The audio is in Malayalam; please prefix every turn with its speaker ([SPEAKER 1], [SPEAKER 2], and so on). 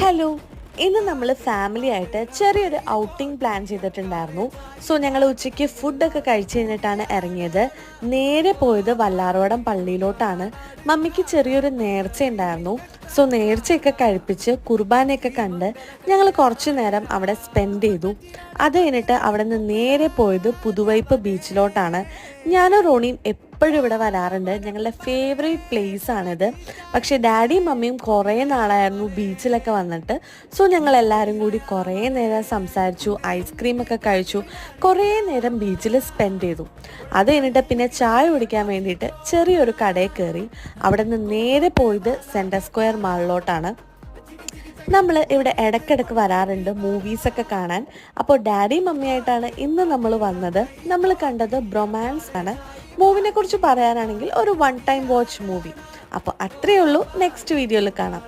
[SPEAKER 1] ഹലോ, ഇന്ന് നമ്മൾ ഫാമിലി ആയിട്ട് ചെറിയൊരു ഔട്ടിംഗ് പ്ലാൻ ചെയ്തിട്ടുണ്ടായിരുന്നു. സോ ഞങ്ങൾ ഉച്ചയ്ക്ക് ഫുഡൊക്കെ കഴിച്ച് കഴിഞ്ഞിട്ടാണ് ഇറങ്ങിയത്. നേരെ പോയത് വല്ലാർവടം പള്ളിയിലോട്ടാണ്. മമ്മിക്ക് ചെറിയൊരു നേർച്ച ഉണ്ടായിരുന്നു. സോ നേർച്ചയൊക്കെ കഴിപ്പിച്ച് കുർബാനയൊക്കെ കണ്ട് ഞങ്ങൾ കുറച്ച് നേരം അവിടെ സ്പെൻഡ് ചെയ്തു. അത് കഴിഞ്ഞിട്ട് അവിടെ നിന്ന് നേരെ പോയത് പുതുവൈപ്പ് ബീച്ചിലോട്ടാണ്. ഞാനും റോണിയും എപ്പോഴും ഇവിടെ വരാറുണ്ട്. ഞങ്ങളുടെ ഫേവറേറ്റ് പ്ലേസ് ആണിത്. പക്ഷേ ഡാഡിയും മമ്മിയും കുറേ നാളായിരുന്നു ബീച്ചിലൊക്കെ വന്നിട്ട്. സോ ഞങ്ങൾ എല്ലാവരും കൂടി കുറേ നേരം സംസാരിച്ചു, ഐസ്ക്രീമൊക്കെ കഴിച്ചു, കുറേ നേരം ബീച്ചിൽ സ്പെൻഡ് ചെയ്തു. അത് കഴിഞ്ഞിട്ട് പിന്നെ ചായ കുടിക്കാൻ വേണ്ടിയിട്ട് ചെറിയൊരു കടയിൽ കയറി. അവിടെ നിന്ന് നേരെ പോയത് സെൻട്രൽ സ്ക്വയർ മാളിലോട്ടാണ്. നമ്മൾ ഇവിടെ ഇടയ്ക്കിടയ്ക്ക് വരാറുണ്ട് മൂവീസൊക്കെ കാണാൻ. അപ്പോൾ ഡാഡിയും മമ്മിയായിട്ടാണ് ഇന്ന് നമ്മൾ വന്നത്. നമ്മൾ കണ്ടത് ബ്രൊമാൻസ് ആണ്. മൂവിനെ കുറിച്ച് പറയാനാണെങ്കിൽ ഒരു വൺ ടൈം വാച്ച് മൂവി. അപ്പോൾ അത്രയേ ഉള്ളൂ. നെക്സ്റ്റ് വീഡിയോയിൽ കാണാം.